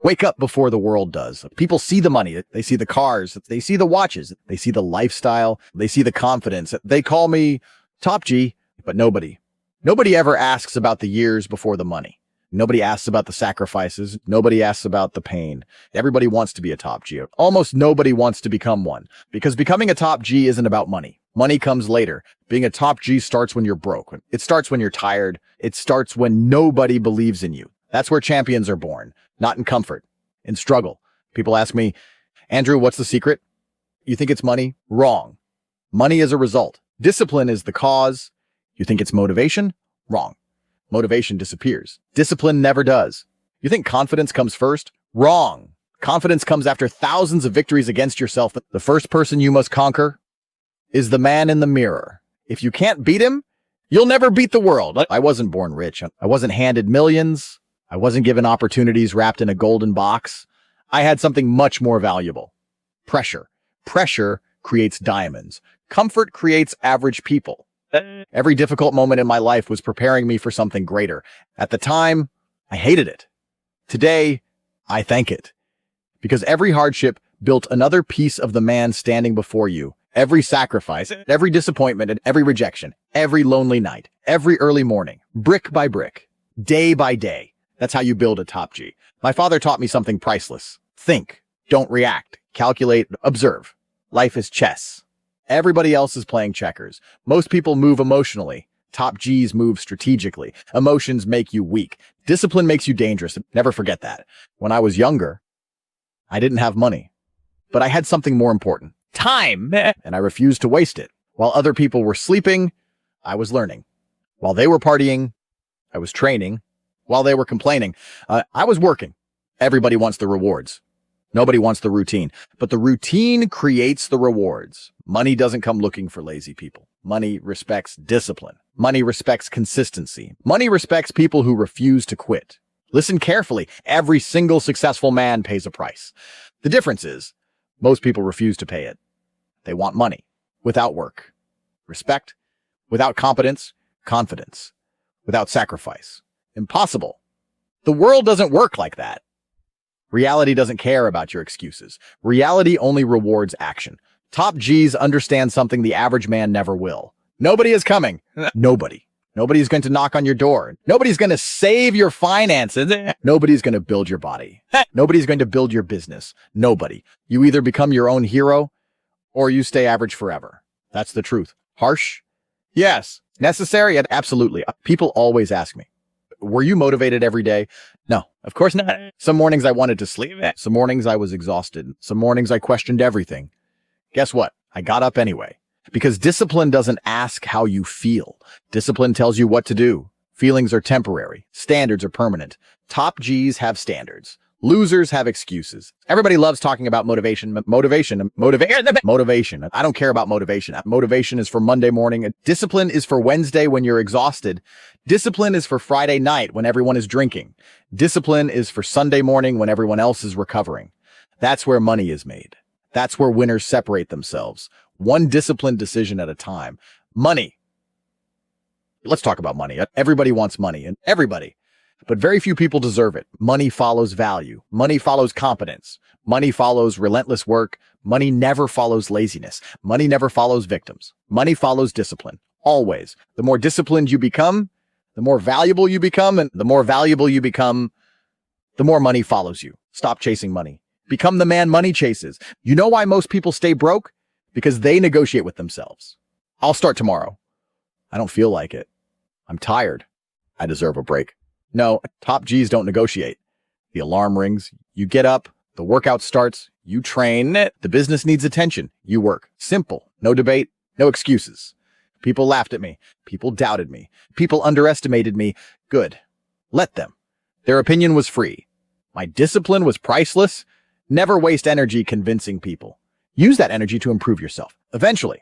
Wake up before the world does. People see the money. They see the cars. They see the watches. They see the lifestyle. They see the confidence. They call me Top G, but nobody ever asks about the years before the money. Nobody asks about the sacrifices. Nobody asks about the pain. Everybody wants to be a top G. Almost nobody wants to become one, because becoming a top G isn't about money. Money comes later. Being a top G starts when you're broke. It starts when you're tired. It starts when nobody believes in you. That's where champions are born, not in comfort, in struggle. People ask me, Andrew, what's the secret? You think it's money? Wrong. Money is a result. Discipline is the cause. You think it's motivation? Wrong. Motivation disappears. Discipline never does. You think confidence comes first? Wrong. Confidence comes after thousands of victories against yourself. The first person you must conquer is the man in the mirror. If you can't beat him, you'll never beat the world. I wasn't born rich. I wasn't handed millions. I wasn't given opportunities wrapped in a golden box. I had something much more valuable. Pressure. Pressure creates diamonds. Comfort creates average people. Every difficult moment in my life was preparing me for something greater. At the time, I hated it. Today, I thank it. Because every hardship built another piece of the man standing before you. Every sacrifice, every disappointment, and every rejection, every lonely night, every early morning, brick by brick, day by day. That's how you build a top G. My father taught me something priceless. Think, don't react, calculate, observe. Life is chess. Everybody else is playing checkers. Most people move emotionally. Top Gs move strategically. Emotions make you weak. Discipline makes you dangerous. Never forget that. When I was younger, I didn't have money, but I had something more important. Time. And I refused to waste it. While other people were sleeping, I was learning. While they were partying, I was training. While they were complaining, I was working. Everybody wants the rewards. Nobody wants the routine, but the routine creates the rewards. Money doesn't come looking for lazy people. Money respects discipline. Money respects consistency. Money respects people who refuse to quit. Listen carefully. Every single successful man pays a price. The difference is, most people refuse to pay it. They want money without work, respect, without competence, confidence, without sacrifice. Impossible. The world doesn't work like that. Reality doesn't care about your excuses. Reality only rewards action. Top Gs understand something the average man never will. Nobody is coming. Nobody. Nobody's going to knock on your door. Nobody's going to save your finances. Nobody's going to build your body. Nobody's going to build your business. Nobody. You either become your own hero or you stay average forever. That's the truth. Harsh? Yes. Necessary? Absolutely. People always ask me, were you motivated every day? No, of course not. Some mornings I wanted to sleep. Some mornings I was exhausted. Some mornings I questioned everything. Guess what? I got up anyway. Because discipline doesn't ask how you feel. Discipline tells you what to do. Feelings are temporary. Standards are permanent. Top Gs have standards. Losers have excuses. Everybody loves talking about motivation. Motivation. I don't care about motivation. Motivation is for Monday morning. Discipline is for Wednesday when you're exhausted. Discipline is for Friday night when everyone is drinking. Discipline is for Sunday morning when everyone else is recovering. That's where money is made. That's where winners separate themselves. One disciplined decision at a time. Money. Let's talk about money. Everybody wants money, and everybody. But very few people deserve it. Money follows value. Money follows competence. Money follows relentless work. Money never follows laziness. Money never follows victims. Money follows discipline. Always. The more disciplined you become, the more valuable you become, and the more valuable you become, the more money follows you. Stop chasing money. Become the man money chases. You know why most people stay broke? Because they negotiate with themselves. I'll start tomorrow. I don't feel like it. I'm tired. I deserve a break. No, top Gs don't negotiate. The alarm rings, you get up, the workout starts, you train, the business needs attention, you work. Simple, no debate, no excuses. People laughed at me, people doubted me, people underestimated me. Good. Let them. Their opinion was free. My discipline was priceless. Never waste energy convincing people. Use that energy to improve yourself. Eventually,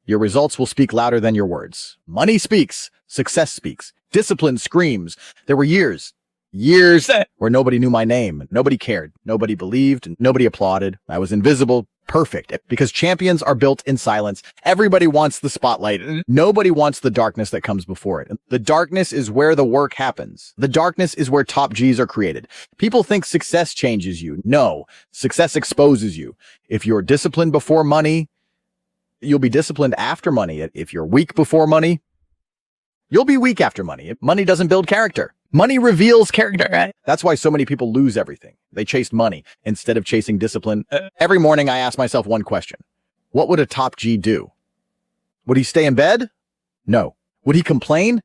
your results will speak louder than your words. Money speaks, success speaks. Discipline screams. There were years where nobody knew my name. Nobody cared. Nobody believed. Nobody applauded. I was invisible, perfect because champions are built in silence. Everybody wants the spotlight. Nobody wants the darkness that comes before it. The darkness is where the work happens. The darkness is where top Gs are created. People think success changes you. No, success exposes you. If you're disciplined before money, you'll be disciplined after money. If you're weak before money, you'll be weak after money. Money doesn't build character. Money reveals character, right? That's why so many people lose everything. They chased money instead of chasing discipline. Every morning I ask myself one question. What would a top G do? Would he stay in bed? No. Would he complain?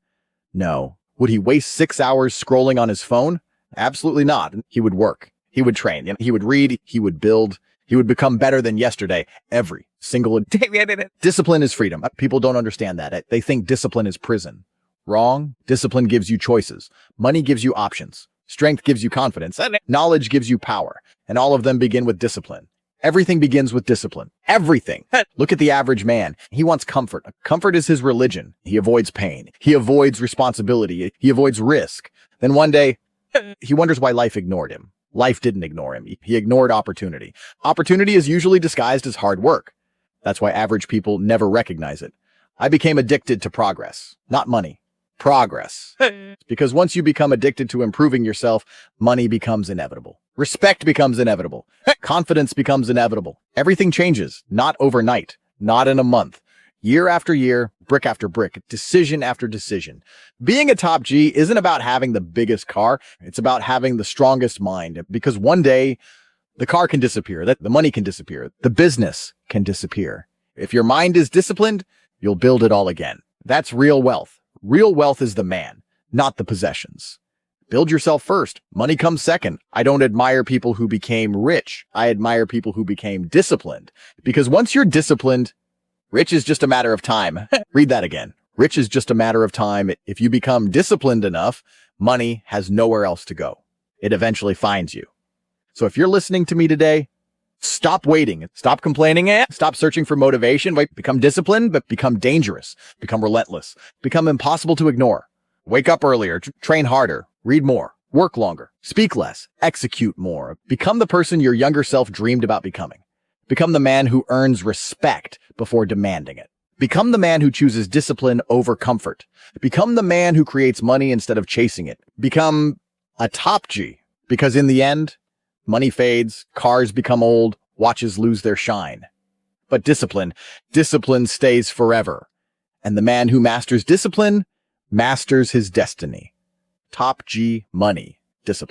No. Would he waste 6 hours scrolling on his phone? Absolutely not. He would work. He would train. He would read. He would build. He would become better than yesterday every single day. Discipline is freedom. People don't understand that. They think discipline is prison. Wrong. Discipline gives you choices. Money gives you options. Strength gives you confidence. Knowledge gives you power. And all of them begin with discipline. Everything begins with discipline. Everything. Look at the average man. He wants comfort. Comfort is his religion. He avoids pain. He avoids responsibility. He avoids risk. Then one day, he wonders why life ignored him. Life didn't ignore him. He ignored opportunity. Opportunity is usually disguised as hard work. That's why average people never recognize it. I became addicted to progress, not money. Progress. Because once you become addicted to improving yourself, money becomes inevitable. Respect becomes inevitable. Confidence becomes inevitable. Everything changes, not overnight, not in a month. Year after year, brick after brick, decision after decision. Being a top G isn't about having the biggest car. It's about having the strongest mind. Because one day, the car can disappear, the money can disappear, the business can disappear. If your mind is disciplined, you'll build it all again. That's real wealth. Real wealth is the man, not the possessions. Build yourself first. Money comes second. I don't admire people who became rich. I admire people who became disciplined. Because once you're disciplined, rich is just a matter of time. Read that again. Rich is just a matter of time. If you become disciplined enough, money has nowhere else to go. It eventually finds you. So if you're listening to me today, stop waiting. Stop complaining. Stop searching for motivation. Become disciplined, but become dangerous. Become relentless. Become impossible to ignore. Wake up earlier. Train harder. Read more. Work longer. Speak less. Execute more. Become the person your younger self dreamed about becoming. Become the man who earns respect before demanding it. Become the man who chooses discipline over comfort. Become the man who creates money instead of chasing it. Become a top G. Because in the end, money fades, cars become old, watches lose their shine. But discipline stays forever. And the man who masters discipline masters his destiny. Top G money, discipline.